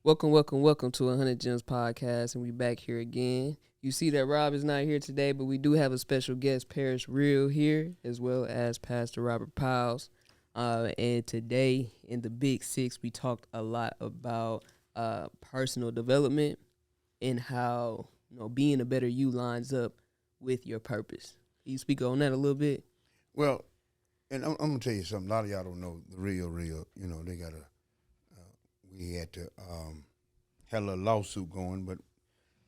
Welcome to 100 Gems Podcast, and we back here again. You see that Rob is not here today, but we do have a special guest, Paris Real, here, as well as Pastor Robert Piles. And today in the Big Six, we talked a lot about personal development and how being a better you lines up with your purpose. Can you speak on that a little bit? Well, and I'm gonna tell you something. A lot of y'all don't know the real. They got we had to had a little lawsuit going, but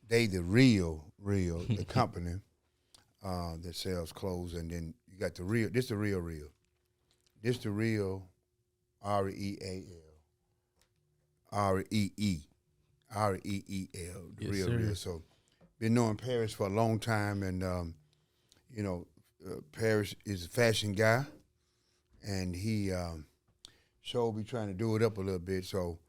they the real, the company that sells clothes, and then you got the real. This the real. This the real, REEL, the Yes, real. So been knowing Paris for a long time, and Paris is a fashion guy, and he sure be trying to do it up a little bit. So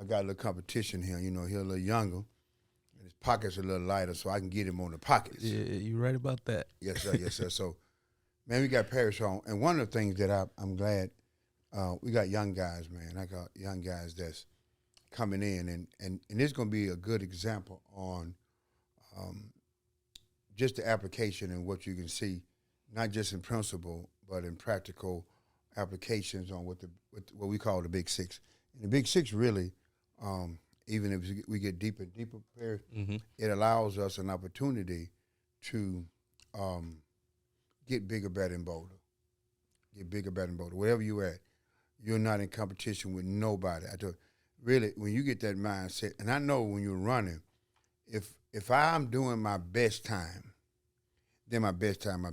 I got a little competition here. He's a little younger, and his pockets are a little lighter, so I can get him on the pockets. Yeah, you right about that. Yes, sir. So, man, we got Paris on, and one of the things that I'm glad we got young guys, man. I got young guys that's coming in, and this is going to be a good example on just the application and what you can see, not just in principle, but in practical applications on what we call the Big Six. And the Big Six really, even if we get deeper and deeper, it allows us an opportunity to get bigger, better, and bolder. Wherever you at, you're not in competition with nobody. Really, when you get that mindset, and I know when you're running, if I'm doing my best time, then my best time.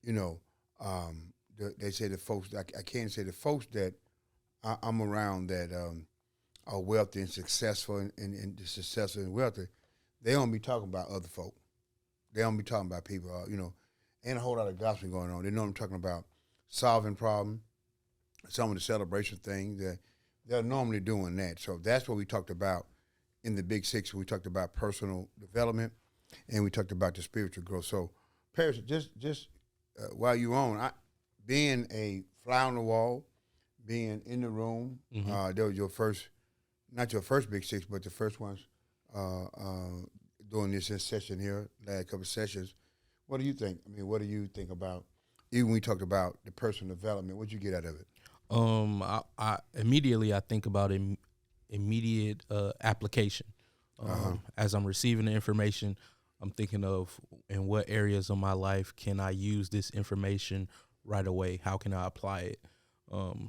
They say the folks, I can't say the folks that I'm around that are wealthy and successful and successful and wealthy, they don't be talking about other folk. They don't be talking about people, ain't a whole lot of gossip going on. They know I'm talking about solving problems, some of the celebration things that they're normally doing that. So that's what we talked about in the Big Six. We talked about personal development, and we talked about the spiritual growth. So, Paris, just while you're on, being a fly on the wall, being in the room, that was not your first Big Six, but the first ones doing this in session here, last couple of sessions. What do you think? I mean, what do you think about, even when we talked about the personal development, what'd you get out of it? I immediately think about immediate application. As I'm receiving the information, I'm thinking of in what areas of my life can I use this information right away? How can I apply it?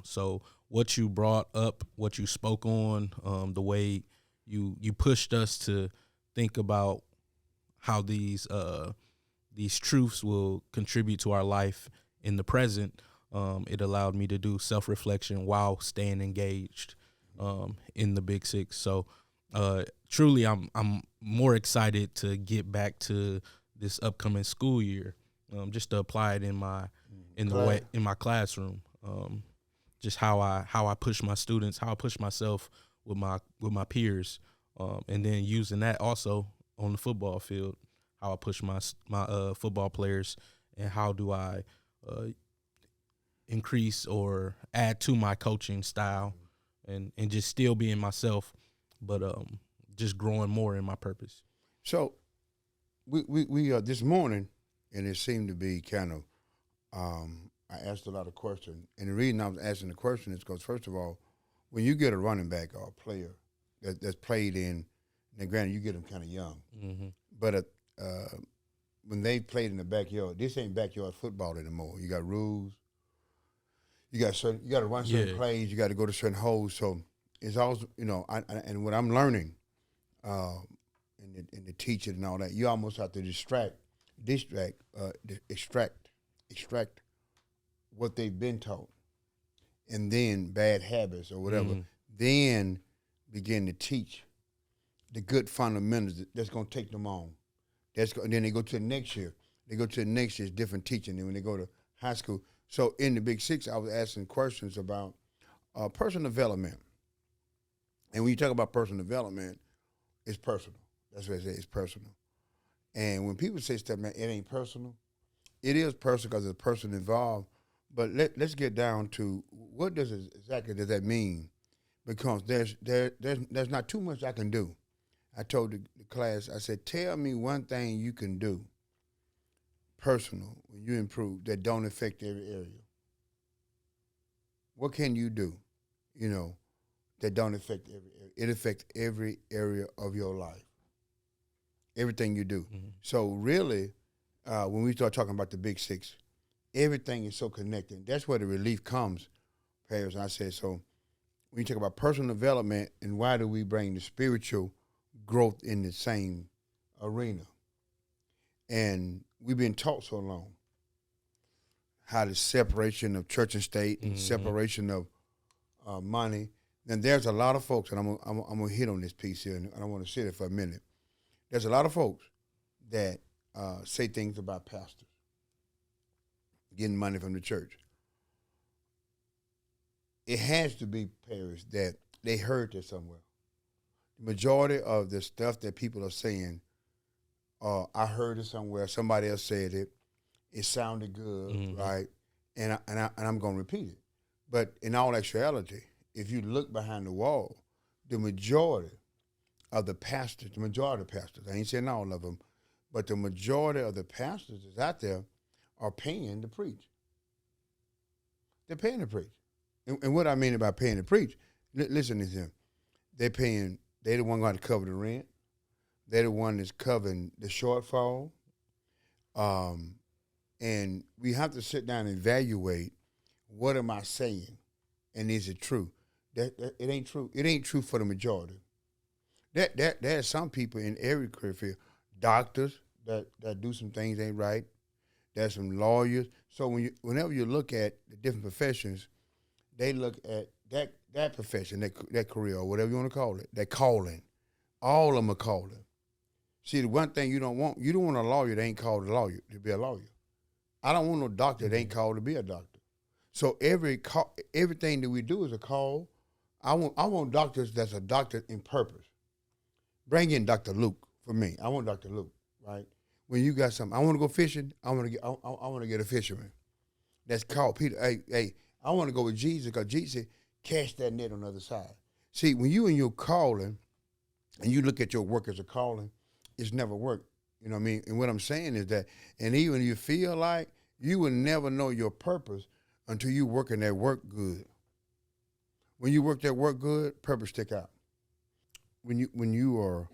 So what you brought up, what you spoke on, the way you pushed us to think about how these truths will contribute to our life in the present. It allowed me to do self-reflection while staying engaged in the Big Six. So truly, I'm more excited to get back to this upcoming school year, just to apply it in my classroom. Just how I push my students, how I push myself with my peers, and then using that also on the football field, how I push my football players, and how do I increase or add to my coaching style, and just still being myself, but just growing more in my purpose. So we this morning, and it seemed to be kind of I asked a lot of questions, and the reason I was asking the question is because, first of all, when you get a running back or a player that's played in, now granted you get them kind of young, but when they played in the backyard, this ain't backyard football anymore. You got rules. You got to run certain plays. You got to go to certain holes. So it's also, and what I'm learning, in the teaching and all that, you almost have to extract what they've been taught, and then bad habits or whatever, then begin to teach the good fundamentals that's going to take them on. And then they go to the next year. It's different teaching. And when they go to high school. So in the Big Six, I was asking questions about personal development. And when you talk about personal development, it's personal. That's what I say, it's personal. And when people say stuff, man, it ain't personal, it is personal because there's a person involved. But let's get down to what exactly does that mean because there's not too much I can do. I told the class, I said, tell me one thing you can do, personal, when you improve, that don't affect every area. What can you do, that don't affect every area? It affects every area of your life, everything you do. Mm-hmm. So really, when we start talking about the big six, everything is so connected. That's where the relief comes, Paris. And I said, so when you talk about personal development and why do we bring the spiritual growth in the same arena? And we've been taught so long how the separation of church and state and separation of money. And there's a lot of folks, and I'm gonna hit on this piece here, and I want to sit there for a minute. There's a lot of folks that say things about pastors getting money from the church. It has to be, Paris, that they heard this somewhere. The majority of the stuff that people are saying, I heard it somewhere, somebody else said it, it sounded good, right? And I'm going to repeat it. But in all actuality, if you look behind the wall, the majority of the pastors, I ain't saying all of them, but the majority of the pastors that's out there are paying to preach. They're paying to preach. And what I mean by paying to preach, listen to them. They're the one going to cover the rent. They're the one that's covering the shortfall. And we have to sit down and evaluate, what am I saying? And is it true? That it ain't true. It ain't true for the majority. There's some people in every career field, doctors that do some things ain't right. There's some lawyers. So whenever you look at the different professions, they look at that profession, that career, or whatever you want to call it, that calling. All of them are calling. See, the one thing you don't want a lawyer that ain't called a lawyer to be a lawyer. I don't want no doctor that ain't called to be a doctor. So everything that we do is a call. I want doctors that's a doctor in purpose. Bring in Dr. Luke for me. I want Dr. Luke, right? When you got something, I want to go fishing. I want to get a fisherman that's called Peter. Hey, I want to go with Jesus because Jesus said, cast that net on the other side. See, when you and your calling, and you look at your work as a calling, it's never worked. You know what I mean? And what I'm saying is that, and even if you feel like, you will never know your purpose until you working that work good. When you work that work good, purpose stick out. When you are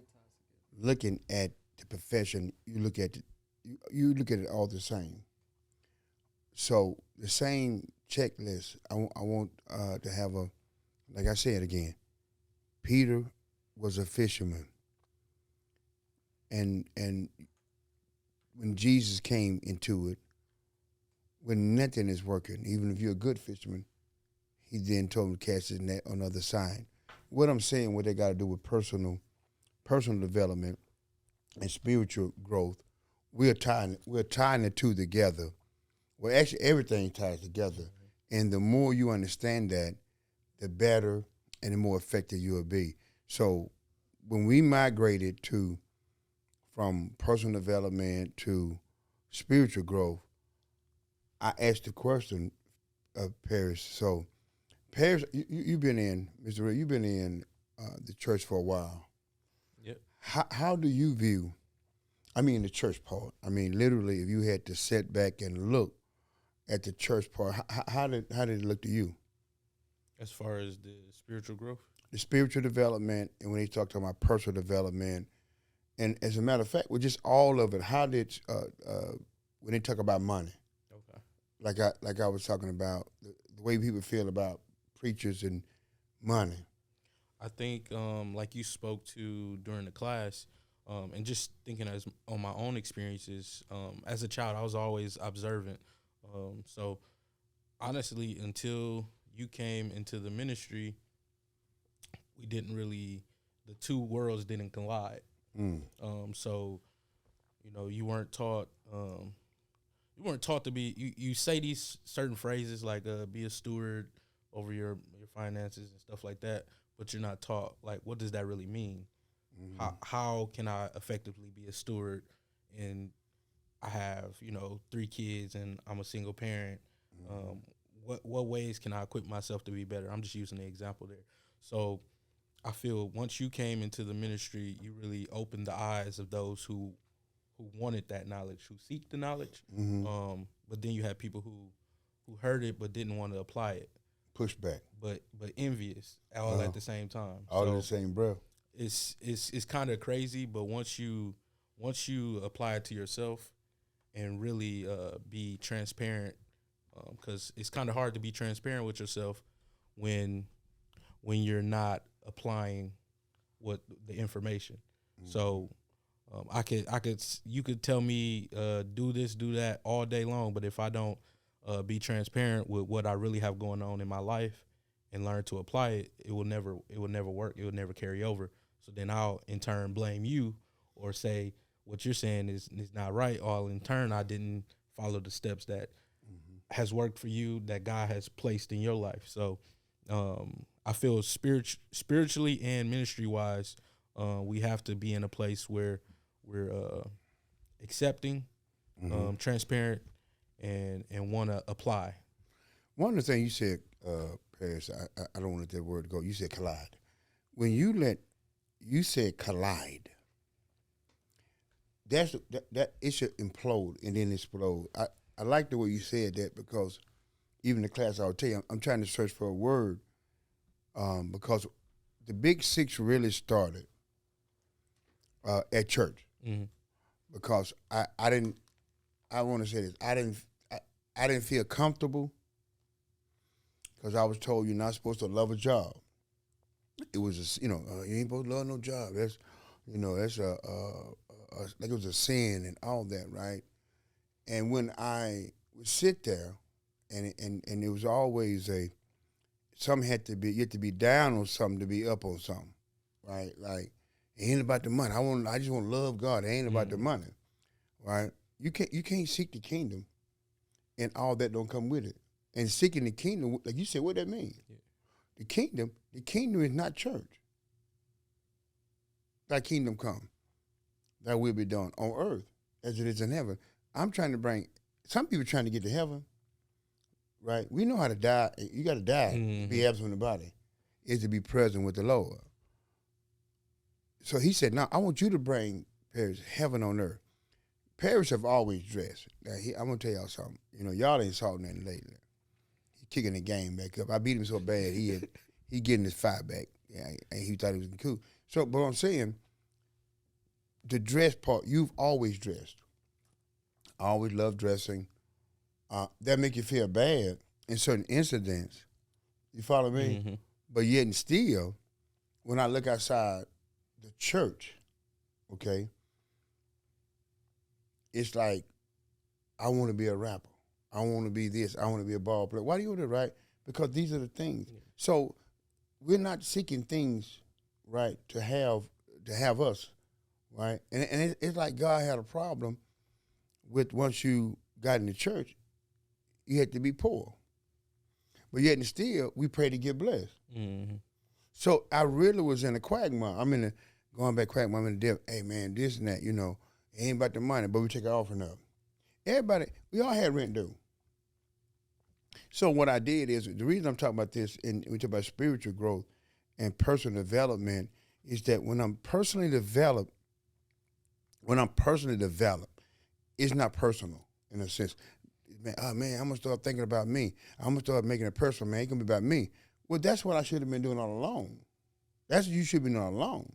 looking at the profession, you look at it all the same. So the same checklist. I want to have like I said again, Peter was a fisherman, and when Jesus came into it, when nothing is working, even if you're a good fisherman, he then told him to cast his net on the other side. What I'm saying, what they got to do with personal development and spiritual growth, we're tying the two together. Well, actually, everything ties together. And the more you understand that, the better and the more effective you will be. So when we migrated from personal development to spiritual growth, I asked the question of Paris. So, Paris, you've been in, Mr. Ray, you've been in the church for a while. Yep. How do you view, the church part? Literally, if you had to sit back and look at the church part, how did it look to you? As far as the spiritual growth? The spiritual development, and when he talked about personal development, and as a matter of fact, with just all of it, how did, when they talk about money, okay, like I was talking about, the way people feel about preachers and money. I think, like you spoke to during the class, and just thinking as on my own experiences, as a child, I was always observant. So honestly, until you came into the ministry, we didn't really, the two worlds didn't collide. So, you weren't taught to be, you say these certain phrases like, be a steward over your finances and stuff like that, but you're not taught, like, what does that really mean? Mm-hmm. How can I effectively be a steward? And I have, 3 kids and I'm a single parent. Mm-hmm. What ways can I equip myself to be better? I'm just using the example there. So I feel once you came into the ministry, you really opened the eyes of those who wanted that knowledge, who seek the knowledge. But then you had people who heard it but didn't want to apply it, Pushback. but envious all at the same time. All in So the same breath. it's kind of crazy, but once you apply it to yourself and really be transparent, because it's kind of hard to be transparent with yourself when you're not applying what the information. So you could tell me do this, do that all day long, but if I don't be transparent with what I really have going on in my life and learn to apply it, it will never work. It will never carry over. So then I'll in turn blame you or say what you're saying is not right. Or in turn I didn't follow the steps that has worked for you, that God has placed in your life. So I feel spiritually and ministry wise, we have to be in a place where we're accepting, transparent, and want to apply. One of the things you said, Paris, I don't want to let that word go. You said collide. When you said collide, that it should implode and then explode. I like the way you said that, because even in the class I'll tell you, I'm trying to search for a word, because the Big Six really started at church. Because I want to say this, I didn't feel comfortable, because I was told you're not supposed to love a job. It was you ain't supposed to love no job. That's like it was a sin and all that, right? And when I would sit there, and it was always something had to be, you had to be down on something to be up on something, right? Like, it ain't about the money. I just want to love God. It ain't about the money, right? You can't seek the kingdom, and all that don't come with it. And seeking the kingdom, like you said, what that mean? Yeah. The kingdom is not church. Thy kingdom come, thy will be done on earth as it is in heaven. I'm trying to bring, some people trying to get to heaven, right? We know how to die. You got to die to be absent from the body, is to be present with the Lord. So he said, "Now I want you to bring Paris heaven on earth." Paris have always dressed. Now, I'm gonna tell y'all something. Y'all ain't saw nothing lately. He kicking the game back up. I beat him so bad he getting his fight back. Yeah, and he thought he was cool. So, but I'm saying, the dress part, you've always dressed. I always loved dressing. That make you feel bad in certain incidents. You follow me? But yet and still, when I look outside the church, okay, it's like, I want to be a rapper. I want to be this. I want to be a ball player. Why do you want to write? Because these are the things. Yeah. So we're not seeking things, right, to have us, right? And it's like God had a problem with, once you got in the church, you had to be poor. But yet and still, we pray to get blessed. So I really was in a quagmire. I'm in a going back quagmire. I'm in the devil. Hey, man, this and that, it ain't about the money, but we take an offering up. Everybody, we all had rent due. So what I did is, the reason I'm talking about this, and we talk about spiritual growth and personal development, is that when I'm personally developed, it's not personal in a sense. Man, I'm gonna start thinking about me. I'm gonna start making it personal, man. It's gonna be about me. Well, that's what I should have been doing all along. That's what you should be doing all along.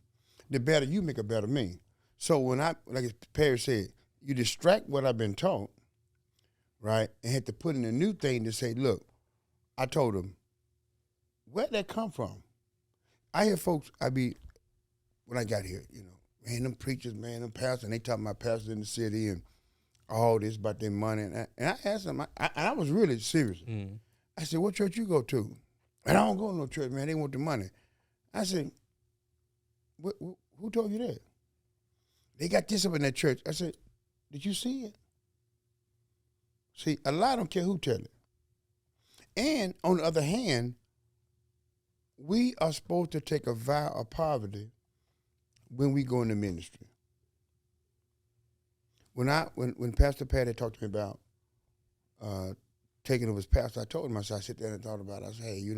The better you make, a better me. So when like Perry said, you distract what I've been taught, right, and had to put in a new thing to say, look, I told them, where'd that come from? I hear folks, when I got here, man, them preachers, man, them pastors, and they talking about pastors in the city and all this about their money. And I asked them, I was really serious. I said, what church you go to? And I don't go to no church, man. They want the money. I said, who told you that? They got this up in that church. I said, did you see it? See, a lie don't care who tell it. And on the other hand, we are supposed to take a vow of poverty when we go into ministry. When Pastor Patty talked to me about taking over as pastor, I told him, I sit there and thought about it. I said, hey,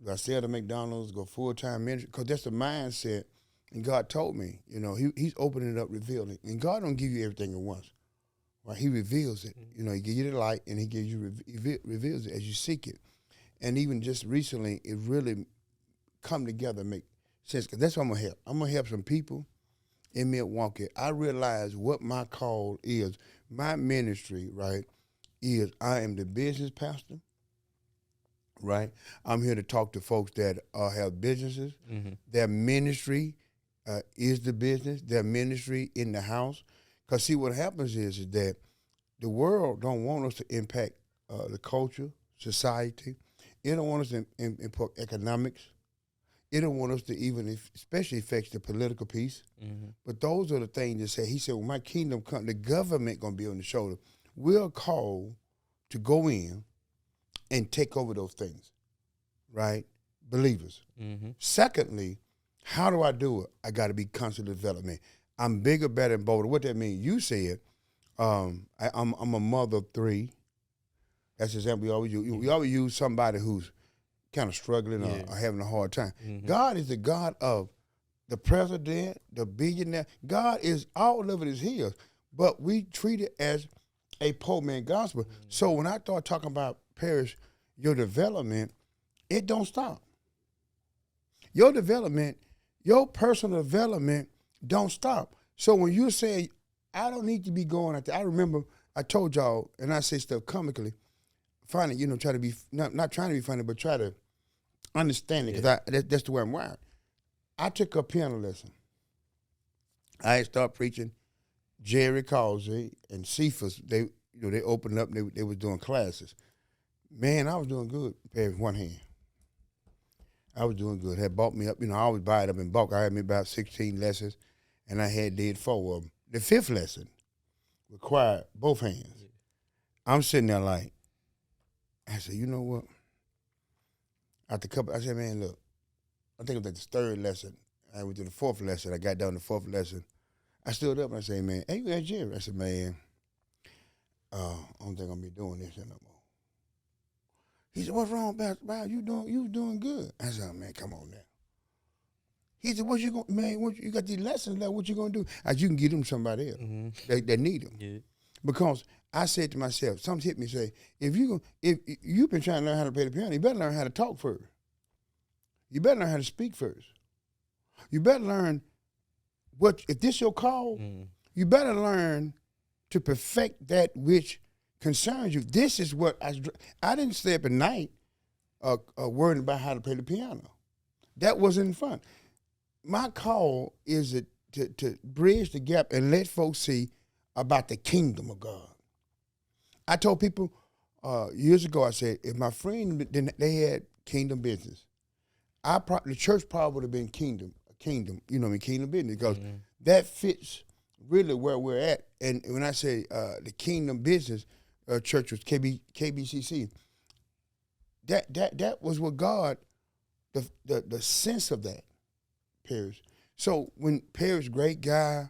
Do I stay at the McDonald's, go full-time ministry? Because that's the mindset. And God told me, he's opening it up, revealing. And God don't give you everything at once. Right? He reveals it. He gives you the light, and he gives you reveals it as you seek it. And even just recently, it really come together and make sense. Because that's what I'm going to help. I'm going to help some people in Milwaukee. I realize what my call is. My ministry, right, is I am the business pastor, right? I'm here to talk to folks that have businesses. Mm-hmm. Their ministry is the business. Their ministry in the house. Because, see, what happens is that the world don't want us to impact the culture, society. It don't want us to impact economics. It don't want us to even, especially affect the political piece. Mm-hmm. But those are the things that say, he said, when my kingdom comes, the government going to be on the shoulder. We're called to go in and take over those things, right? Believers. Mm-hmm. Secondly, how do I do it? I got to be constant development. I'm bigger, better, and bolder. What that means? You said, I'm a mother of three. That's the example we always use. We always use somebody who's kind of struggling or having a hard time. Mm-hmm. God is the God of the president, the billionaire. God is, all of it is his. But we treat it as a poor man gospel. Mm-hmm. So when I start talking about, Parrish, your development, it don't stop. Your development, your personal development don't stop. So when you say, I don't need to be going out there, I remember I told y'all, and I say stuff comically, funny, try to be, not trying to be funny, but try to understand it, because that's the way I'm wired. I took a piano lesson. I had started preaching. Jerry Causey and Cephas, they opened up, they was doing classes. Man, I was doing good, with one hand. I was doing good. Had bought me up, I always buy it up in bulk. I had me about 16 lessons, and I had did 4 of them. The 5th lesson required both hands. Yeah. I'm sitting there like, I said, you know what? After a couple, I said, man, look, I think it was like the 3rd lesson. I went to the 4th lesson. I got down to the 4th lesson. I stood up and I said, man, hey, you got Jerry? I said, man, I don't think I'm going to be doing this no more. He said, what's wrong, Pastor? Wow, you doing good. I said, oh, man, come on now. He said, you got these lessons left, what you going to do? I said, you can give them to somebody else that need them. Yeah. Because I said to myself, something hit me, say, if you've been trying to learn how to play the piano, you better learn how to talk first. You better learn how to speak first. You better learn if this your call, you better learn to perfect that which concerns you. This is what I didn't stay up at night worrying about how to play the piano. That wasn't fun. My call is to bridge the gap and let folks see about the kingdom of God. I told people years ago, I said, if my friend, they had kingdom business, the church probably would have been kingdom, kingdom business, because that fits really where we're at. And when I say the kingdom business church was KBCC, that was what God, the sense of that, Parrish. So when Parrish, great guy,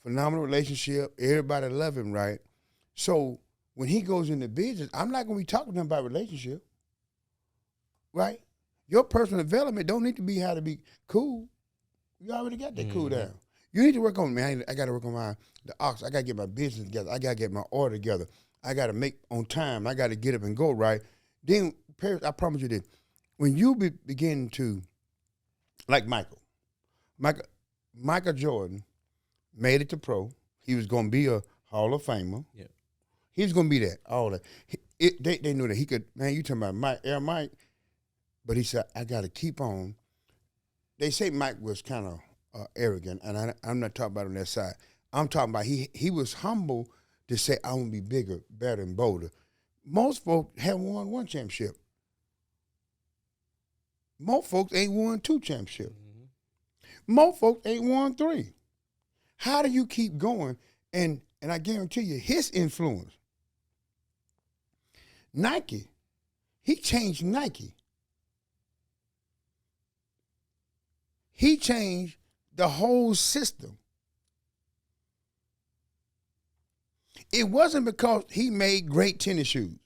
phenomenal relationship, everybody love him, right? So when he goes into business, I'm not going to be talking to him about relationship, right? Your personal development don't need to be how to be cool. You already got that cool down. You need to work on, man, I got to work on the ox. I got to get my business together. I got to get my order together. I got to make on time. I got to get up and go, right? Then, Parrish, I promise you this. When you begin to, like Michael Jordan made it to pro. He was going to be a Hall of Famer. Yeah. He was going to be that, all that. They knew that he could, man, you talking about Mike. But he said, I got to keep on. They say Mike was kind of arrogant, and I'm not talking about on that side. I'm talking about he was humble to say, I want to be bigger, better, and bolder. Most folks have won 1 championship. Most folks ain't won 2 championships. Most folks ain't won 3. How do you keep going? And I guarantee you, his influence, Nike, he changed Nike. He changed the whole system. It wasn't because he made great tennis shoes.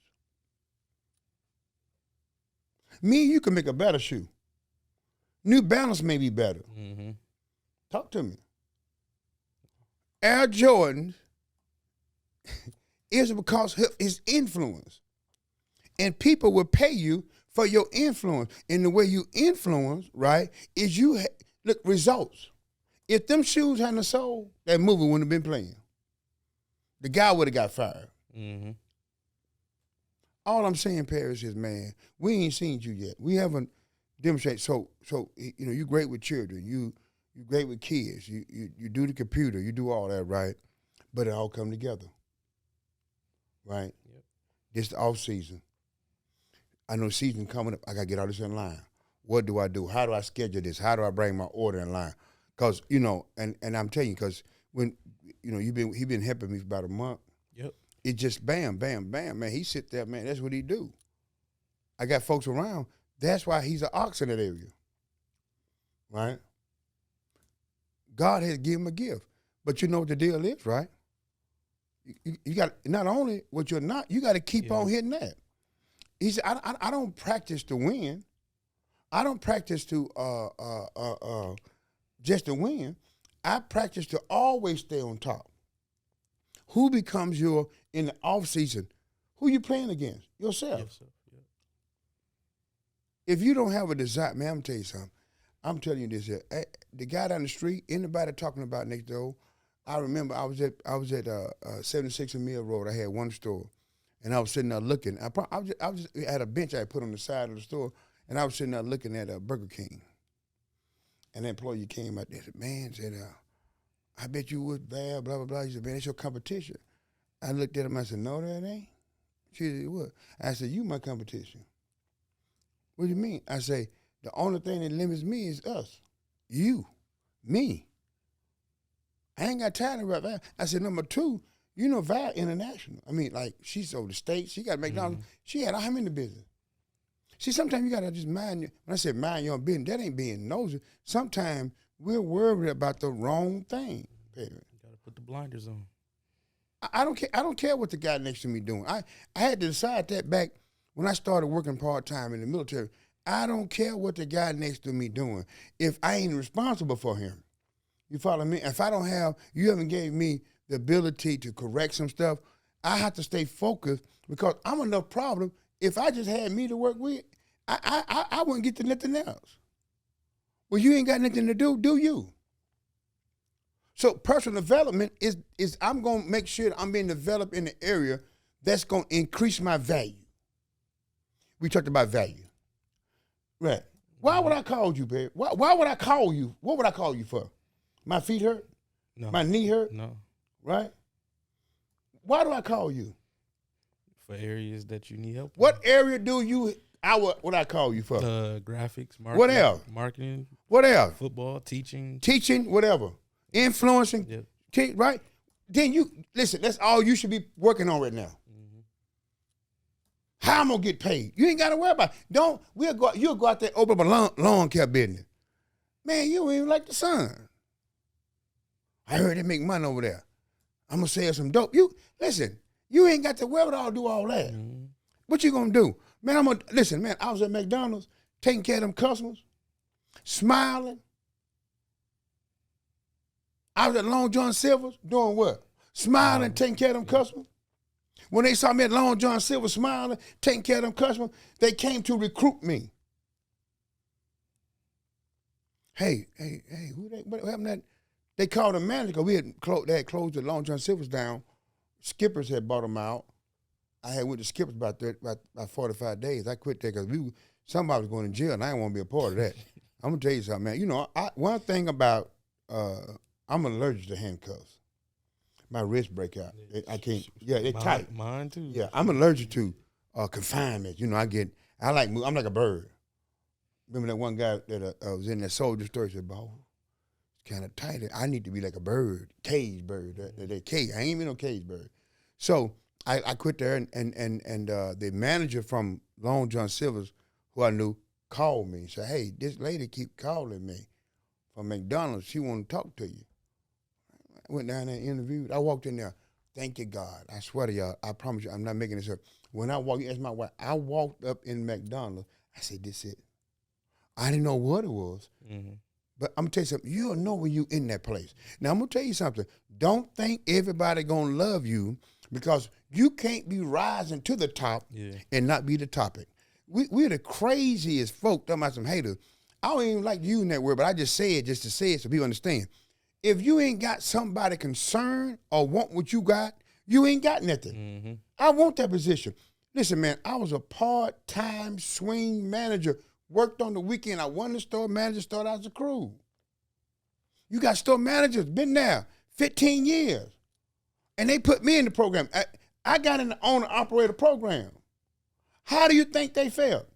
Me and you can make a better shoe. New Balance may be better. Mm-hmm. Talk to me. Air Jordan is because of his influence. And people will pay you for your influence. And the way you influence, right, is look, results. If them shoes hadn't sold, that movie wouldn't have been playing. The guy would have got fired. Mm-hmm. All I'm saying, Paris, is, man, we ain't seen you yet. We haven't demonstrated. So you know, you're great with children. You're great with kids. You do the computer. You do all that, right? But it all come together, right? Yep. This the off season. I know season coming up. I got to get all this in line. What do I do? How do I schedule this? How do I bring my order in line? Because, you know, and I'm telling you, because when, you know, he been helping me for about a month. Yep. It just bam, bam, bam, man. He sit there, man. That's what he do. I got folks around. That's why he's an ox in that area, right? God has given him a gift. But you know what the deal is, right? You got, not only what you're not, you got to keep on hitting that. He said, I don't practice to win. I don't practice to just to win. I practice to always stay on top. Who becomes your, in the off season, who you playing against? Yourself. Yes, sir. Yep. If you don't have a desire, man, I'm gonna tell you something. I'm telling you this here. The guy down the street, anybody talking about next door, I remember I was at 76 and Mill Road. I had one store, and I was sitting there looking. I was just at a bench I put on the side of the store, and I was sitting there looking at Burger King. And the employee came out there and said, man, I bet you was bad, blah, blah, blah. He said, man, that's your competition. I looked at him, I said, no, that ain't. She said, what? I said, you my competition. What do you mean? I say, the only thing that limits me is us. You. Me. I ain't got time to rap that. I said, number two, you know Val International. I mean, like, she's over the States. She got McDonald's. Mm-hmm. She had I'm in the business. See, sometimes you got to just mind, when I say mind your own business, that ain't being nosy. Sometimes we're worried about the wrong thing. You got to put the blinders on. I don't care. I don't care what the guy next to me doing. I had to decide that back when I started working part-time in the military. I don't care what the guy next to me doing if I ain't responsible for him. You follow me? If I don't have, you haven't gave me the ability to correct some stuff, I have to stay focused because I'm enough problem. If I just had me to work with, I wouldn't get to nothing else. Well, you ain't got nothing to do you? So personal development is I'm going to make sure that I'm being developed in the area that's going to increase my value. We talked about value. Right. Why would I call you, babe? Why would I call you? What would I call you for? My feet hurt? No. My knee hurt? No. Right? Why do I call you? For areas that you need help with. What area do you, what I call you for? Graphics, marketing. What else? Marketing. What else? Football, teaching. Teaching, whatever. Influencing, yep. Right? Then you, listen, that's all you should be working on right now. Mm-hmm. How I'm going to get paid? You ain't got to worry about it. You'll go out there and open up a lawn care business. Man, you ain't even like the sun. I heard they make money over there. I'm going to sell some dope. Listen, you ain't got the wherewithal to do all that. Mm-hmm. What you going to do? Man, listen, man, I was at McDonald's taking care of them customers, smiling. I was at Long John Silver's doing what? Smiling, taking care of them customers. When they saw me at Long John Silver smiling, taking care of them customers, they came to recruit me. Hey, what happened that? They called the manager because they had closed the Long John Silver's down. Skippers had bought them out. I had went to Skippers about 45 days. I quit there because somebody was going to jail, and I didn't want to be a part of that. I'm going to tell you something, man. You know, one thing about, I'm allergic to handcuffs. My wrist break out. I can't, they're tight. Mine too. Yeah, I'm allergic to confinement. You know, I'm like a bird. Remember that one guy that was in that soldier story said, "Boy, it's kind of tight. I need to be like a bird, cage bird. That cage. I ain't even no cage bird." So I quit there, and the manager from Long John Silver's, who I knew, called me and said, "Hey, this lady keep calling me from McDonald's. She want to talk to you." I went down there and interviewed. I walked in there. Thank you, God. I swear to y'all, I promise you, I'm not making this up. when I walked, asked my wife, I walked up in McDonald's. I said, this it. I didn't know what it was. Mm-hmm. But I'm going to tell you something. You'll know when you in that place. Now, I'm going to tell you something. Don't think everybody going to love you because you can't be rising to the top and not be the topic. We're the craziest folk. Talking about some haters. I don't even like using that word, but I just say it just to say it so people understand. If you ain't got somebody concerned or want what you got, you ain't got nothing. Mm-hmm. I want that position. Listen, man, I was a part-time swing manager. Worked on the weekend. I won the store manager, started out as a crew. You got store managers, been there 15 years. And they put me in the program. I got in the owner-operator program. How do you think they felt?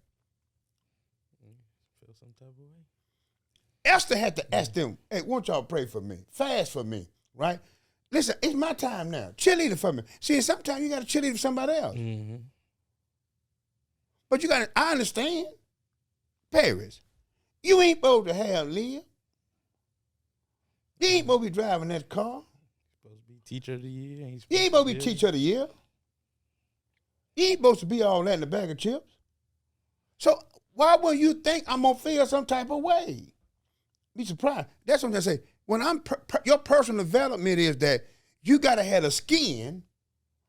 Feel some type of way. Esther had to ask them, hey, won't y'all pray for me? Fast for me, right? Listen, it's my time now. Cheerleader for me. See, sometimes you got to cheerleader for somebody else. Mm-hmm. But you got to, I understand. Paris, you ain't supposed to have Leah. You ain't supposed to be driving that car. Supposed to be teacher of the year. You ain't supposed to be teacher of the year. You ain't supposed to be all that in a bag of chips. So why would you think I'm going to feel some type of way? Be surprised. That's what I'm saying. When your personal development is that you got to have a skin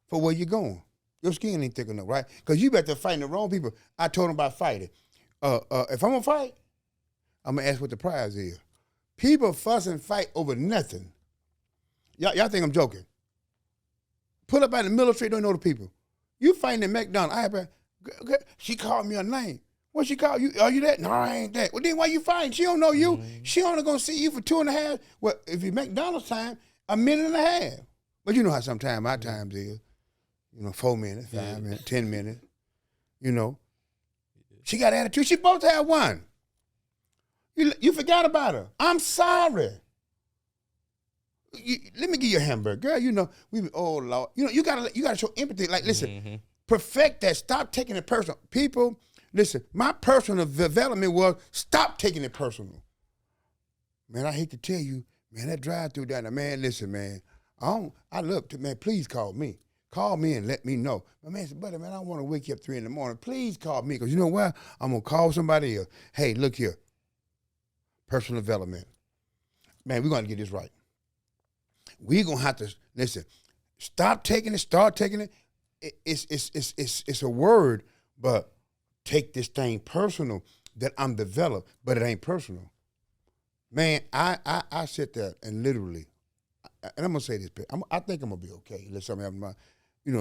for where you're going. Your skin ain't thick enough, right? Because you better fighting the wrong people. I told them about fighting. If I'm going to fight, I'm going to ask what the prize is. People fuss and fight over nothing. Y'all think I'm joking. Pull up out in the military, don't know the people. You fighting at McDonald's. She called me a name. What she called you? Are you that? No, I ain't that. Well, then why you fighting? She don't know you. Mm-hmm. She only going to see you for 2.5. Well, if you McDonald's time, 1.5 minutes. But you know how sometimes my times is. 4 minutes, 5 minutes, 10 minutes. She got attitude. She supposed to have one. You forgot about her. I'm sorry. Let me give you a hamburger. Girl, oh, Lord. You gotta show empathy. Like, listen, perfect that. Stop taking it personal. People, listen, my personal development was stop taking it personal. Man, I hate to tell you, man, that drive-through down there, man, listen, man, I love to, man, please call me. Call me and let me know. My man said, buddy, man, I want to wake you up 3 a.m. Please call me, because you know what? I'm going to call somebody else. Hey, look here. Personal development. Man, we're going to get this right. We're going to have to, listen, stop taking it, start taking it. It's a word, but take this thing personal that I'm developed, but it ain't personal. Man, I sit there and literally, and I'm going to say this, I think I'm going to be okay. Let something happen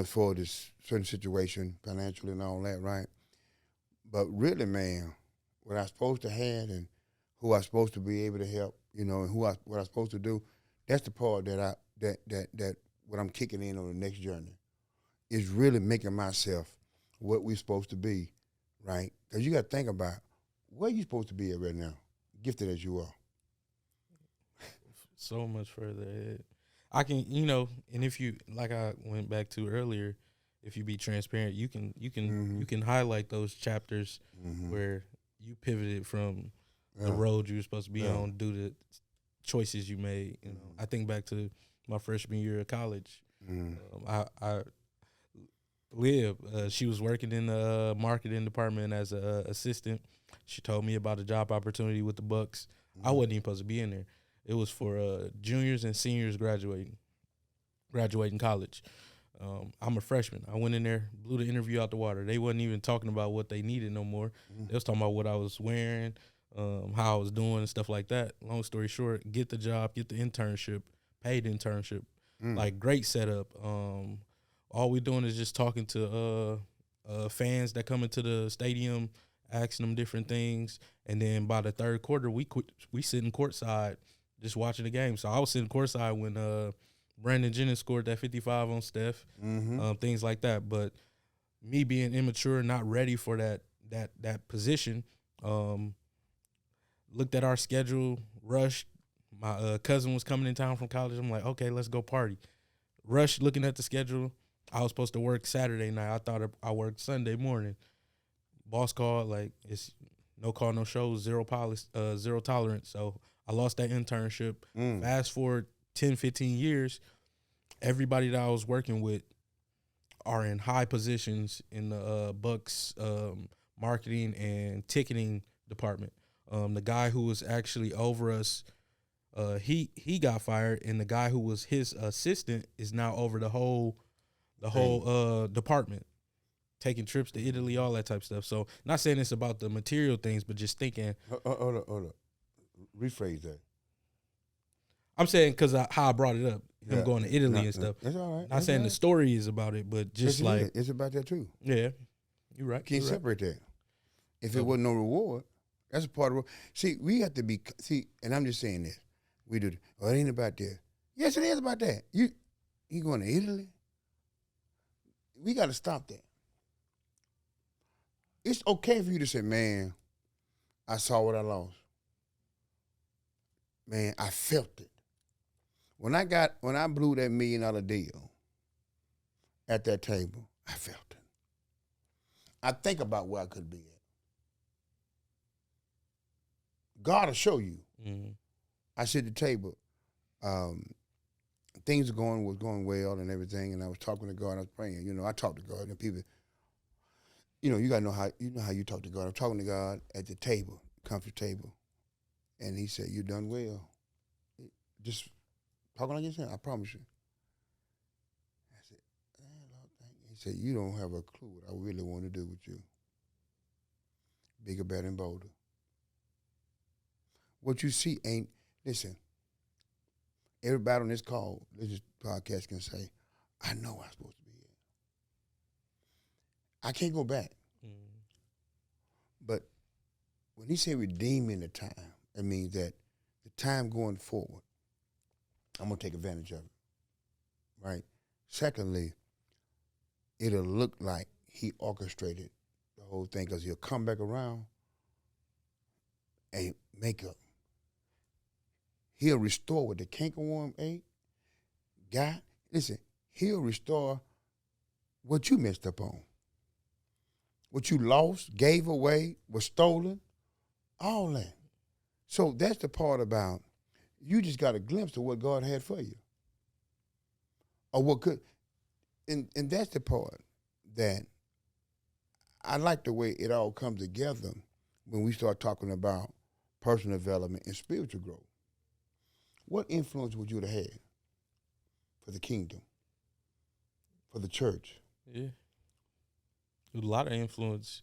for this certain situation, financially and all that, right? But really, man, what I'm supposed to have and who I'm supposed to be able to help, and what I'm supposed to do, that's the part that what I'm kicking in on the next journey is really making myself what we're supposed to be, right? Because you got to think about where you supposed to be at right now, gifted as you are. So much further ahead. I can, and if you, like I went back to earlier, if you be transparent, you can highlight those chapters where you pivoted from the road you were supposed to be on due to choices you made. I think back to my freshman year of college. I Liv, she was working in the marketing department as an assistant. She told me about a job opportunity with the Bucks. I wasn't even supposed to be in there. It was for juniors and seniors graduating college. I'm a freshman. I went in there, blew the interview out the water. They wasn't even talking about what they needed no more. They was talking about what I was wearing, how I was doing and stuff like that. Long story short, get the job, get the internship, paid internship. Like, great setup. All we doing is just talking to fans that come into the stadium, asking them different things. And then by the third quarter, we sitting courtside just watching the game. So I was sitting courtside when Brandon Jennings scored that 55 on Steph, things like that. But me being immature, not ready for that position, looked at our schedule, rushed. My cousin was coming in town from college. I'm like, okay, let's go party. Rushed looking at the schedule. I was supposed to work Saturday night. I thought I worked Sunday morning. Boss called, like, it's no call, no show, zero tolerance. So I lost that internship. Fast forward 10, 15 years, everybody that I was working with are in high positions in the Bucks marketing and ticketing department. The guy who was actually over us, he got fired, and the guy who was his assistant is now over the whole department, taking trips to Italy, all that type of stuff. So, not saying it's about the material things, but just thinking. Hold up. Rephrase that. I'm saying because how I brought it up, him going to Italy and stuff. That's all right. Not saying the story is about it, but just like it's about that too. yeah, you're right. Can't separate that. If it wasn't no reward, that's a part of. See, we have to be. See, and I'm just saying this. We do. Oh, it ain't about that. Yes, it is about that. You going to Italy? We got to stop that. It's okay for you to say, man, I saw what I lost. Man, I felt it. When I blew that $1 million deal at that table, I felt it. I think about where I could be at. God will show you. Mm-hmm. I sit at the table. Things was going well and everything, and I was talking to God. I was praying. You know, I talk to God, and people. You know, you gotta know how you talk to God. I'm talking to God at the table, comfort table, and He said, "You done well." Just talking like you said, I promise you. I said, Lord, thank you. He said, "You don't have a clue what I really want to do with you. Bigger, better, and bolder. What you see ain't. Listen. Everybody on this call, this podcast can say, I know I'm supposed to be here. I can't go back. Mm-hmm. But when He said redeeming the time, it means that the time going forward, I'm going to take advantage of it, right? Secondly, it'll look like He orchestrated the whole thing because He'll come back around and make up. He'll restore what the cankerworm ate. God, listen, He'll restore what you messed up on. What you lost, gave away, was stolen, all that. So that's the part about you just got a glimpse of what God had for you. Or what could, and that's the part that I like the way it all comes together when we start talking about personal development and spiritual growth. What influence would you have had for the kingdom, for the church? Yeah. A lot of influence.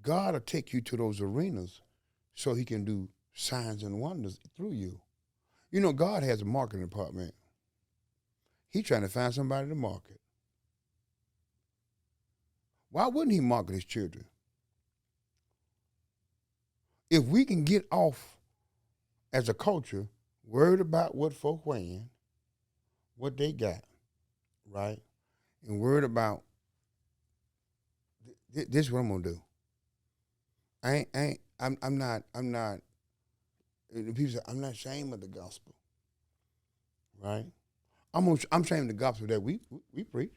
God will take you to those arenas so He can do signs and wonders through you. You know, God has a marketing department. He's trying to find somebody to market. Why wouldn't He market His children? If we can get off as a culture, worried about what folk wearing, what they got, right? And worried about this is what I'm gonna do. I'm not. People say I'm not ashamed of the gospel, right? I'm ashamed of the gospel that we preach.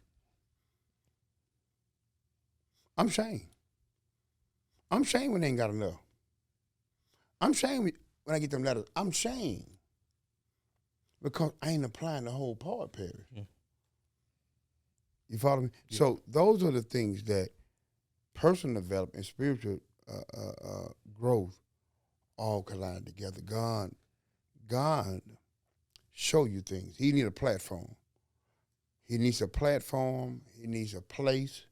I'm ashamed. I'm ashamed when they ain't got enough. I'm ashamed when I get them letters. I'm ashamed because I ain't applying the whole part, Perry. Yeah. You follow me? Yeah. So those are the things that personal development and spiritual growth all collide together. God show you things. He needs a platform. He needs a platform. He needs a place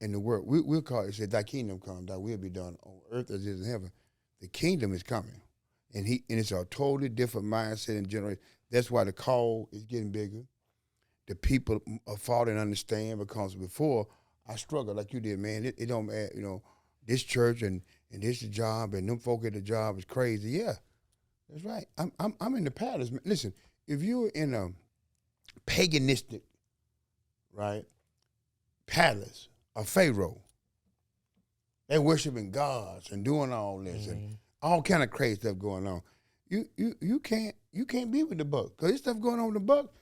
in the world. We'll call it, say, thy kingdom come, thy will be done on earth as it is in heaven. The kingdom is coming. And it's a totally different mindset and generation. That's why the call is getting bigger. The people are falling to understand because before I struggled like you did, man. It don't matter, you know, this church and this job and them folk at the job is crazy. Yeah, that's right. I'm in the palace. Listen, if you're in a paganistic, right, palace, a pharaoh, they're worshiping gods and doing all this and all kind of crazy stuff going on. You can't be with the buck because there's stuff going on with the buck.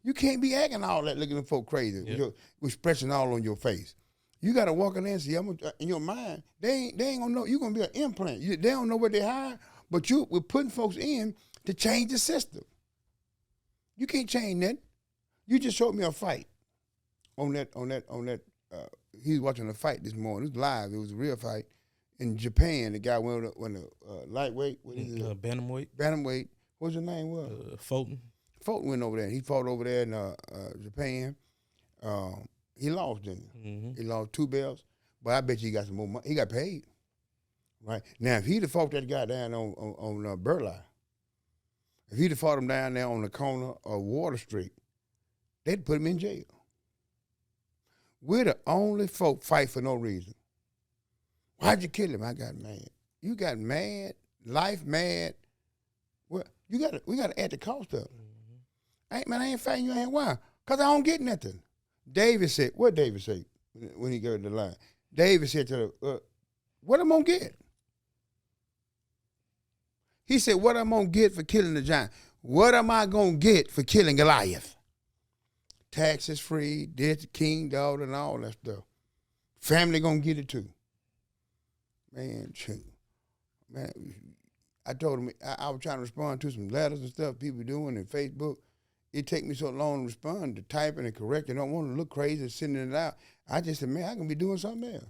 You can't be acting all that, looking at folk crazy, with expression all on your face. You got to walk in there and see, in your mind, they ain't gonna know. You're gonna be an implant. They don't know what they hire, but we're putting folks in to change the system. You can't change that. You just showed me a fight. on that. He was watching a fight this morning. It was live. It was a real fight in Japan. The guy went lightweight. What is it? Bantamweight. Bantamweight. What's his name? Fulton. Fulton went over there. He fought over there in Japan. He lost, didn't he? Mm-hmm. He lost 2 belts, but I bet you he got some more money. He got paid. Right now, if he'd have fought that guy down on Burleigh, if he'd have fought him down there on the corner of Water Street, they'd put him in jail. We're the only folk fight for no reason. Why'd you kill him? I got mad. You got mad, life mad. Well, we gotta add the cost up. Mm-hmm. I ain't fighting you. Why? Because I don't get nothing. David said, what David say when he got the line? David said to her, what I'm gonna get? He said, what I'm gonna get for killing the giant? What am I gonna get for killing Goliath? Taxes free, dead to king, daughter, and all that stuff. Family gonna get it too. Man, I told him I was trying to respond to some letters and stuff people doing in Facebook. It take me so long to respond to typing and correcting. I don't want to look crazy sending it out. I just said, man, I can be doing something else.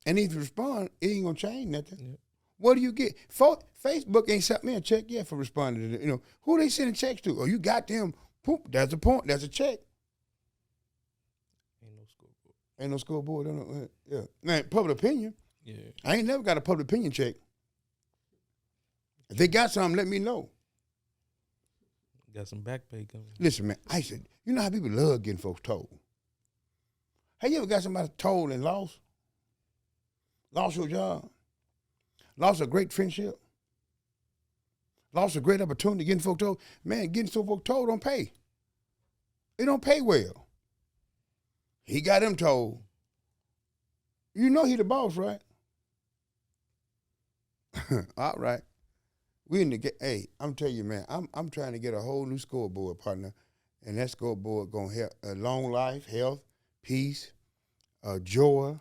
And if you respond, it ain't gonna change nothing. Yep. What do you get? Facebook ain't sent me a check yet for responding to it. Who they sending checks to? Oh, you got them. Poop, that's a point. That's a check. Ain't no scoreboard. Yeah. Now, public opinion. Yeah. I ain't never got a public opinion check. If they got something, let me know. Got some back pay coming. Listen, man, I said, you know how people love getting folks told? Have you ever got somebody told and lost? Lost your job? Lost a great friendship? Lost a great opportunity getting folks told? Man, getting some folks told don't pay. It don't pay well. He got him told. You know he the boss, right? All right. We in the hey, I'm telling you, man, I'm trying to get a whole new scoreboard, partner. And that scoreboard gonna help long life, health, peace, joy,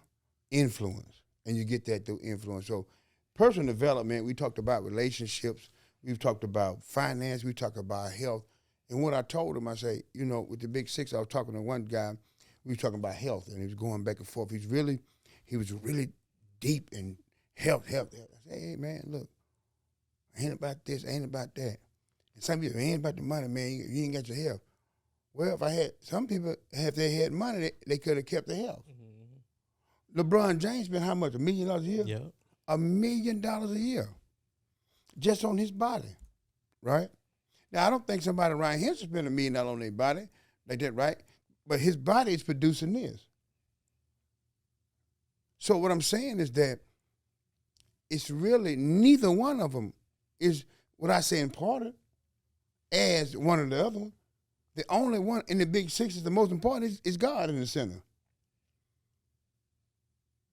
influence. And you get that through influence. So personal development, we talked about relationships, we've talked about finance, we talked about health. And what I told him, I say, with the Big Six, I was talking to one guy, we were talking about health, and he was going back and forth. He was really deep in health. I said, hey, man, look, ain't about this, ain't about that. And some people, ain't about the money, man, you ain't got your health. Well, some people, if they had money, they could have kept their health. Mm-hmm. LeBron James spent how much, $1 million a year? Yeah. $1 million a year just on his body, right? Now, I don't think somebody around here should spend $1 million on their body like that, right? But his body is producing this. So what I'm saying is that it's really neither one of them is what I say important as one or the other one. The only one in the Big Six is the most important is God in the center.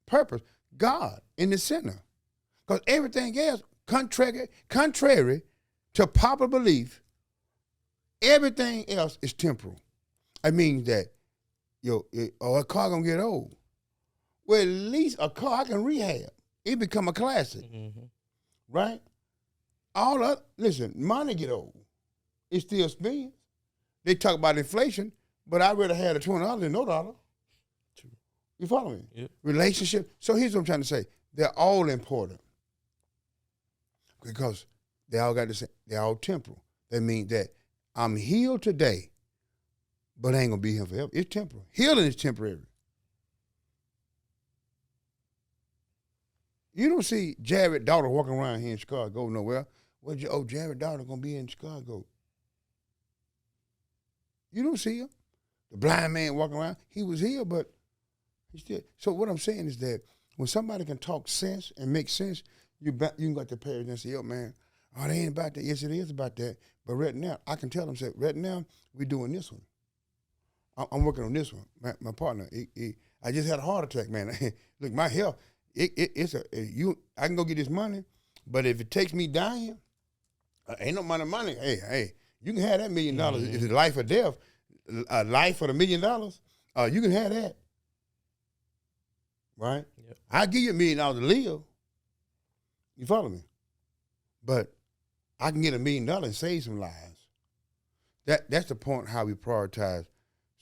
Purpose, God in the center. Because everything else, contrary to popular belief, everything else is temporal. It means that, a car gonna get old. Well, at least a car I can rehab. It become a classic, right? Listen, money get old. It still spins. They talk about inflation, but I'd rather have the $20 than no dollar. True. You follow me? Yep. Relationship. So here's what I'm trying to say. They're all important because they all got the same. They're all temporal. That means that I'm healed today, but I ain't gonna be here forever. It's temporal. Healing is temporary. You don't see Jared Daughter walking around here in Chicago nowhere. Jared Daughter gonna be in Chicago. You don't see him. The blind man walking around, he was here, but he still. So what I'm saying is that when somebody can talk sense and make sense, you can go to the parents and say, yo, man, it ain't about that. Yes, it is about that. But right now, I can tell them, say, right now, we're doing this one. I'm working on this one. My partner, I just had a heart attack, man. Look, my health, I can go get this money, but if it takes me dying, ain't no money. Hey, you can have that $1 million. Mm-hmm. If it's life or death, a life for the $1 million, you can have that. Right? Yep. I'll give you $1 million to live. You follow me? But I can get $1 million and save some lives. That's the point how we prioritize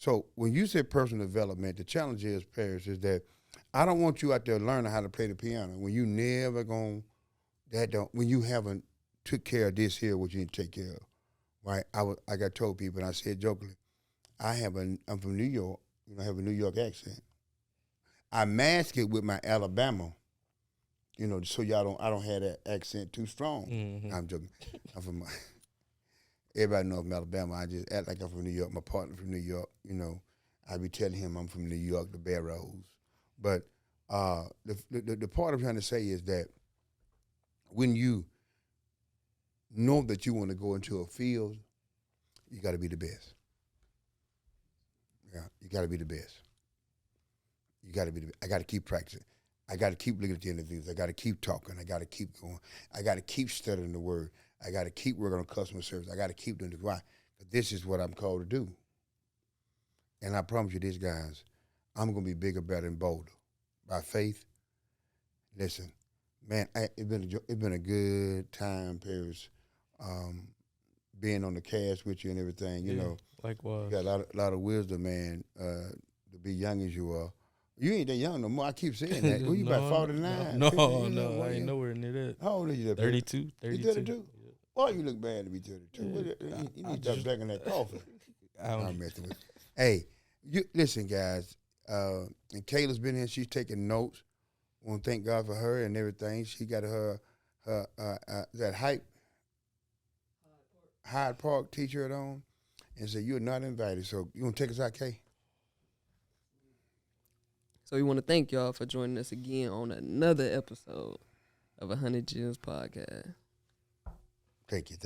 So when you say personal development, the challenge is, Paris, is that I don't want you out there learning how to play the piano when you never going when you haven't took care of this here, what you need to take care of, right? I got told people, and I said jokingly, I'm from New York, I have a New York accent. I mask it with my Alabama, so I don't have that accent too strong. Mm-hmm. I'm joking. I'm from everybody knows I'm Alabama. I just act like I'm from New York. My partner from New York, I be telling him I'm from New York, the Barrows. But the part I'm trying to say is that when you know that you want to go into a field, you got to be the best. Yeah, you got to be the best. You got to be the best. I got to keep practicing. I got to keep looking at the interviews. I got to keep talking. I got to keep going. I got to keep studying the word. I got to keep working on customer service. I got to keep doing it. Why? Because this is what I'm called to do. And I promise you this, guys, I'm going to be bigger, better, and bolder. By faith, listen, man, it's been a good time, Paris, being on the cast with you and everything. You know, likewise. You got a lot of wisdom, man. To be young as you are, you ain't that young no more. I keep saying that. Well, you about 49. No, 50, I ain't nowhere near that. How old are you? 32. 32. 32? Yeah. Why you look bad to be 32? Yeah. You need to stop drinking that coffee. I'm messing with you. Hey, listen, guys. And Kayla's been here. She's taking notes. I want to thank God for her and everything. She got her that Hyde Park T-shirt on, and said you're not invited. So you want to take us out, Kay? So we want to thank y'all for joining us again on another episode of 100 Gems Podcast. Thank you.